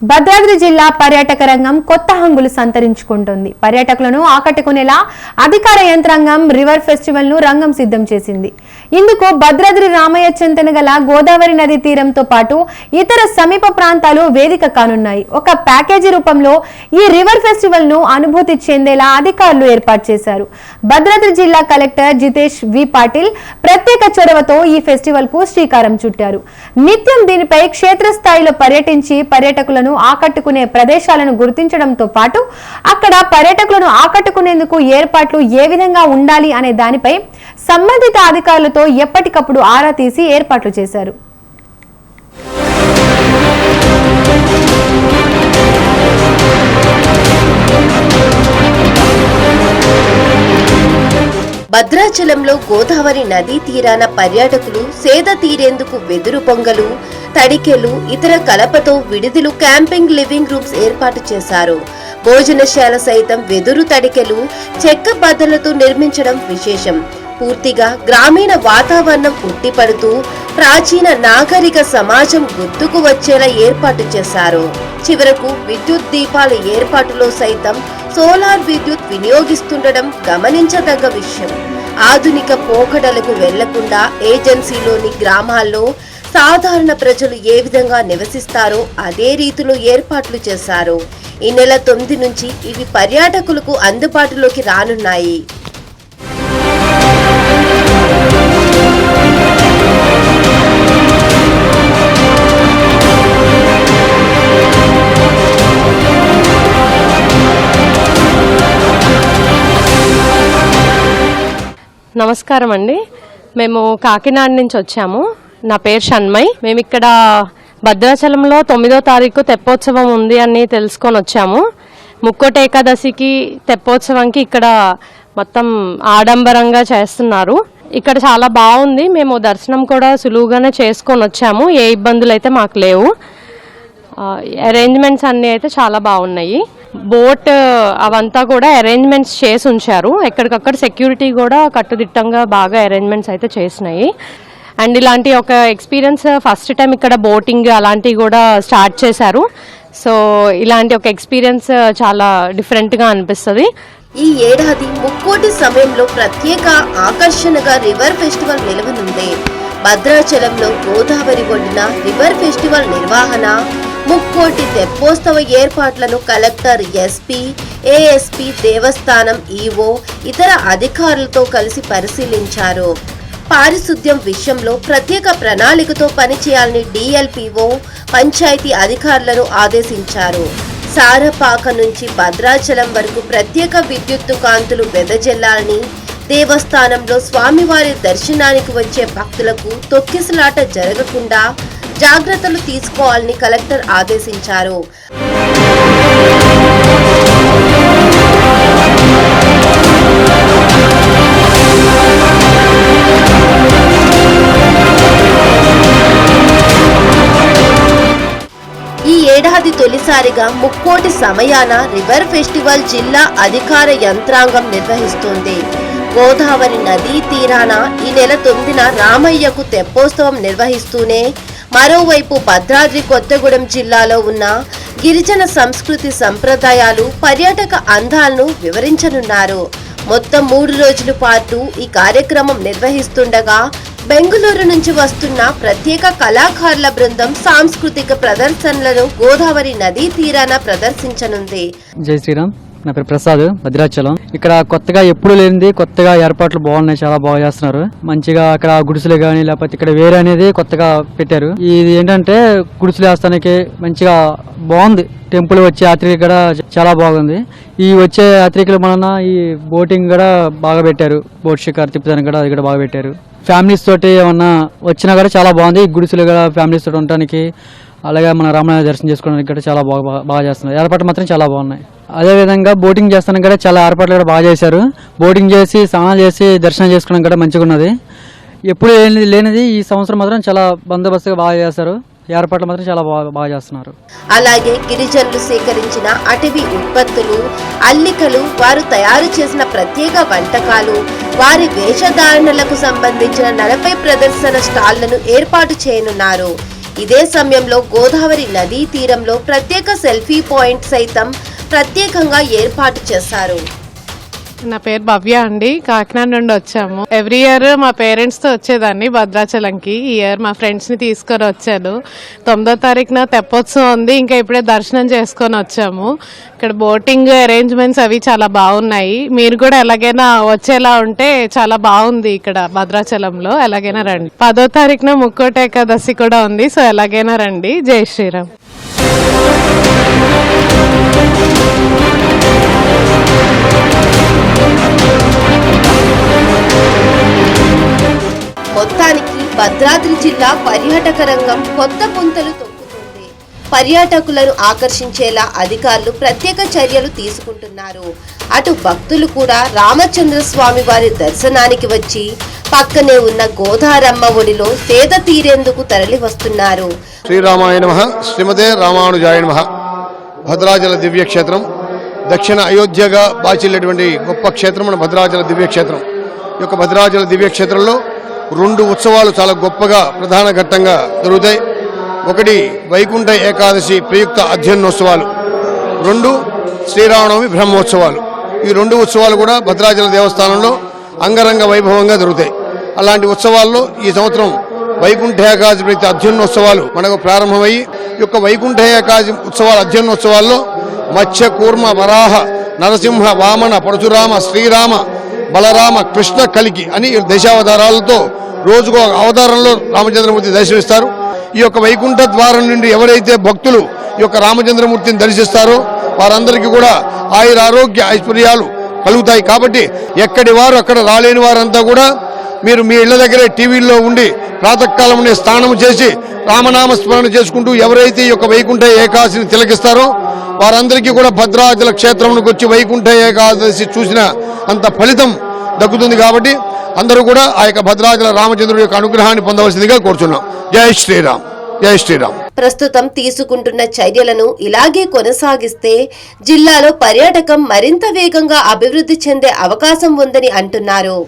భద్రాద్రి జిల్లా పర్యాటక రంగం కొత్త హంగులు సంతరించుకుంటోంది. పర్యాటకులను ఆకట్టుకునేలా అధికార యంత్రాంగం రివర్ ఫెస్టివల్ ను రంగం సిద్ధం చేసింది. ఇందుకు భద్రాద్రి రామయ్య చెంతన గల గోదావరి నది తీరంతో పాటు ఇతర సమీప ప్రాంతాలు వేదిక కానున్నాయి. ఒక ప్యాకేజీ రూపంలో ఈ రివర్ ఫెస్టివల్ ను అనుభూతి చెందేలా అధికారులు ఏర్పాటు చేశారు. భద్రాద్రి జిల్లా కలెక్టర్ జితేష్ వి పాటిల్ ప్రత్యేక చొరవతో ఈ ఫెస్టివల్ కు శ్రీకారం చుట్టారు. నిత్యం దీనిపై క్షేత్రస్థాయిలో పర్యటించి పర్యాటకులను ఆకట్టుకునే ప్రదేశాలను గుర్తించడంతో పాటు అక్కడ పర్యాటకులను ఆకట్టుకునేందుకు ఏర్పాట్లు ఏ విధంగా ఉండాలి అనే దానిపై సంబంధిత అధికారులతో ఎప్పటికప్పుడు ఆరా తీసి ఏర్పాట్లు చేశారు. భద్రాచలంలో గోదావరి నదీ తీరాన పర్యాటకులు సేద తీరేందుకు వెదురు పొంగలు, తడికెలు, ఇతర కలపతో విడిదిలు, క్యాంపింగ్, లివింగ్ రూమ్స్ ఏర్పాటు చేశారు. భోజనశాల సైతం వెదురు తడికెలు, చెక్క బద్దలతో నిర్మించడం విశేషం. పూర్తిగా గ్రామీణ వాతావరణం ఉట్టిపడుతూ ప్రాచీన నాగరిక సమాజం గుర్తుకు వచ్చేలా ఏర్పాటు చేశారు. చివరకు విద్యుత్ దీపాల ఏర్పాటులో సైతం సోలార్ విద్యుత్ వినియోగిస్తుండడం గమనించదగ్గ విషయం. ఆధునిక పోకడలకు వెళ్లకుండా ఏజెన్సీలోని గ్రామాల్లో సాధారణ ప్రజలు ఏ విధంగా నివసిస్తారో అదే రీతిలో ఏర్పాట్లు చేశారు. ఈ నెల 9 నుంచి ఇవి పర్యాటకులకు అందుబాటులోకి రానున్నాయి. నమస్కారం అండి. మేము కాకినాడ నుంచి వచ్చాము. నా పేరు షణ్మయ్. మేము ఇక్కడ భద్రాచలంలో 9వ తారీఖు తెప్పోత్సవం ఉంది అని తెలుసుకొని వచ్చాము. ముక్కోటి ఏకాదశికి తెప్పోత్సవంకి ఇక్కడ మొత్తం ఆడంబరంగా చేస్తున్నారు. ఇక్కడ చాలా బాగుంది. మేము దర్శనం కూడా సులువుగానే చేసుకొని వచ్చాము. ఏ ఇబ్బందులు అయితే మాకు లేవు. అరేంజ్మెంట్స్ అన్నీ అయితే చాలా బాగున్నాయి. బోట్ అవంతా కూడా అరేంజ్మెంట్స్ చేసి ఉంచారు. ఎక్కడికక్కడ సెక్యూరిటీ కూడా కట్టుదిట్టంగా బాగా అరేంజ్మెంట్స్ అయితే చేసినాయి. అండ్ ఇలాంటి ఒక ఎక్స్పీరియన్స్ ఫస్ట్ టైం ఇక్కడ బోటింగ్ అలాంటివి కూడా స్టార్ట్ చేశారు. సో ఇలాంటి ఒక ఎక్స్పీరియన్స్ చాలా డిఫరెంట్గా అనిపిస్తుంది. ఈ ఏడాది ముక్కోటి సమయంలో ప్రత్యేక ఆకర్షణగా రివర్ ఫెస్టివల్ నిలవనుంది. భద్రాచలంలో గోదావరి ఒడ్డున రివర్ ఫెస్టివల్ నిర్వహణ, ముక్కోటి తెప్పోత్సవ ఏర్పాట్లను కలెక్టర్, ఎస్పీ, ఏఎస్పీ, దేవస్థానం ఈవో, ఇతర అధికారులతో కలిసి పరిశీలించారు. పారిశుద్ధ్యం విషయంలో ప్రత్యేక ప్రణాళికతో పనిచేయాలని డిఎల్పిఓ, పంచాయతీ అధికారులను ఆదేశించారు. సారపాక నుంచి భద్రాచలం వరకు ప్రత్యేక విద్యుత్తు కాంతులు వెదజల్లాలని, దేవస్థానంలో స్వామివారి దర్శనానికి వచ్చే భక్తులకు తొక్కిసలాట జరగకుండా జాగ్రత్తలు తీసుకోవాలని కలెక్టర్ ఆదేశించారు. ఈ ఏడాది తొలిసారిగా ముక్కోటి సమయాన రివర్ ఫెస్టివల్ జిల్లా అధికార యంత్రాంగం నిర్వహిస్తోంది. గోదావరి నదీ తీరాన ఈ నెల 9న రామయ్యకు తెప్పోత్సవం నిర్వహిస్తూనే మరోవైపు భద్రాద్రి కొత్తగూడెం జిల్లాలో ఉన్న గిరిజన సంస్కృతి సంప్రదాయాలు, పర్యాటక అందాలను వివరించనున్నారు. మొత్తం 3 రోజుల పాటు ఈ కార్యక్రమం నిర్వహిస్తుండగా బెంగుళూరు నుంచి వస్తున్న ప్రత్యేక కళాకారుల బృందం సాంస్కృతిక ప్రదర్శనలను గోదావరి నదీ తీరాన ప్రదర్శించనుంది. జై శ్రీరామ్. నా పేరు ప్రసాద్, భద్రాచలం. ఇక్కడ కొత్తగా ఎప్పుడు లేనిది కొత్తగా ఏర్పాట్లు బాగున్నాయి, చాలా బాగా చేస్తున్నారు. మంచిగా అక్కడ గుడిసెలు కానీ లేకపోతే ఇక్కడ వేరే అనేది కొత్తగా పెట్టారు. ఇది ఏంటంటే గుడిసెలు వేస్తానికి మంచిగా బాగుంది. టెంపుల్ వచ్చే యాత్రికులు కూడా చాలా బాగుంది. ఈ వచ్చే యాత్రికుల వలన ఈ బోటింగ్ కూడా బాగా పెట్టారు. బోట్ షికార్ తిప్పుతానికి కూడా అది కూడా బాగా పెట్టారు. ఫ్యామిలీస్ తోటి ఏమన్నా వచ్చినా కూడా చాలా బాగుంది. గుడిసెలు కూడా ఫ్యామిలీస్ తోటి ఉండడానికి, అలాగే మన రామయ్య దర్శనం చేసుకోవడానికి కూడా చాలా బాగా చేస్తున్నారు. ఏర్పాట్లు మాత్రం చాలా బాగున్నాయి. అదేవిధంగా బోటింగ్ చేస్తానికి కూడా చాలా ఏర్పాట్లు కూడా బాగా చేశారు. బోటింగ్ చేసి స్నానాలు చేసి దర్శనం చేసుకోవడానికి కూడా మంచిగా ఉన్నది. ఎప్పుడు లేనిది ఈ సంవత్సరం మాత్రం చాలా బందోబస్తుగా బాగా చేశారు. ఏర్పాట్లు మాత్రం చాలా బాగా చేస్తున్నారు. అలాగే గిరిజనులు సేకరించిన అటవీ ఉత్పత్తులు, అల్లికలు, వారు తయారు చేసిన ప్రత్యేక వంటకాలు, వారి వేషధారణలకు సంబంధించిన 40 ప్రదర్శన స్టాళ్లను ఏర్పాటు చేయనున్నారు. ఇదే సమయంలో గోదావరి నదీ తీరంలో ప్రత్యేక సెల్ఫీ పాయింట్ సైతం ప్రత్యేకంగా ఏర్పాటు చేశారు. నా పేరు భవ్య అండి. కాకినాడ నుండి వచ్చాము. ఎవ్రీ ఇయర్ మా పేరెంట్స్ తో వచ్చేదాన్ని భద్రాచలంకి. ఈ ఇయర్ మా ఫ్రెండ్స్ ని తీసుకొని వచ్చాను. 9వ తారీఖున తెప్పోత్సవం ఉంది. ఇంకా ఇప్పుడే దర్శనం చేసుకొని వచ్చాము. ఇక్కడ బోటింగ్ అరేంజ్మెంట్స్ అవి చాలా బాగున్నాయి. మీరు కూడా ఎలాగైనా వచ్చేలా ఉంటే చాలా బాగుంది ఇక్కడ భద్రాచలంలో. ఎలాగైనా రండి. 10వ తారీఖున ముక్కోటి ఏకాదశి కూడా ఉంది. సో ఎలాగైనా రండి. జై శ్రీరామ్. మొత్తానికి భద్రాద్రి జిల్లా పర్యాటక రంగం కొత్త పుంతలు తొక్కుతుంది. పర్యాటకులను ఆకర్షించేలా అధికారులు ప్రత్యేక చర్యలు తీసుకుంటున్నారు. అటు భక్తులు కూడా రామచంద్ర స్వామి వారి దర్శనానికి వచ్చి పక్కనే ఉన్న గోదారమ్మ ఒడిలో సేద తీరేందుకు తరలి వస్తున్నారు. శ్రీరామాయ నమః, శ్రీమతే రామానుజాయ నమః. భద్రాచల దివ్యక్షేత్రం దక్షిణ అయోధ్యగా బాచిల్లేటువంటి గొప్ప క్షేత్రం మన భద్రాచల దివ్యక్షేత్రం. ఈ యొక్క భద్రాచల దివ్యక్షేత్రంలో 2 ఉత్సవాలు చాలా గొప్పగా ప్రధాన ఘట్టంగా జరుగుతాయి. ఒకటి వైకుంఠ ఏకాదశి ప్రయుక్త అధ్యయనోత్సవాలు, 2 శ్రీరామనవమి బ్రహ్మోత్సవాలు. ఈ 2 ఉత్సవాలు కూడా భద్రాచల దేవస్థానంలో అంగరంగ వైభవంగా జరుగుతాయి. అలాంటి ఉత్సవాల్లో ఈ సంవత్సరం వైకుంఠ ఏకాదశి ప్రయుక్త అధ్యయనోత్సవాలు మనకు ప్రారంభమయ్యి ఈ యొక్క వైకుంఠ ఏకాదశి ఉత్సవాల అధ్యయనోత్సవాల్లో మత్స్య కూర్మ వరాహ నరసింహ వామన పరశురామ శ్రీరామ బలరామ కృష్ణ కలికి అని దశావతారాలతో రోజుకో అవతారంలో రామచంద్రమూర్తి దర్శనమిస్తారు. ఈ యొక్క వైకుంఠ ద్వారం నుండి ఎవరైతే భక్తులు ఈ యొక్క రామచంద్రమూర్తిని దర్శిస్తారో వారందరికీ కూడా ఆయురారోగ్య ఐశ్వర్యాలు కలుగుతాయి. కాబట్టి ఎక్కడి వారు అక్కడ రాలేని వారంతా కూడా మీరు మీ ఇళ్ల దగ్గరే టీవీల్లో ఉండి ప్రాతకాలంలో స్నానం చేసి రామనామ స్మరణ చేసుకుంటూ ఎవరైతే ఈ యొక్క వైకుంఠ ఏకాదశిని తిలకిస్తారో వారందరికీ కూడా భద్రాచల క్షేత్రంలోకి వచ్చి వైకుంఠ ఏకాదశి చూసిన అంత ఫలితం దక్కుతుంది. కాబట్టి అందరూ కూడా ఆ యొక్క భద్రాచల రామచంద్రుడి యొక్క అనుగ్రహాన్ని పొందవలసిందిగా కోరుచున్నాం. జై శ్రీరామ్, జై శ్రీరామ్. ప్రస్తుతం తీసుకుంటున్న చర్యలను ఇలాగే కొనసాగిస్తే జిల్లాలో పర్యాటకం మరింత వేగంగా అభివృద్ధి చెందే అవకాశం ఉందని అంటున్నారు.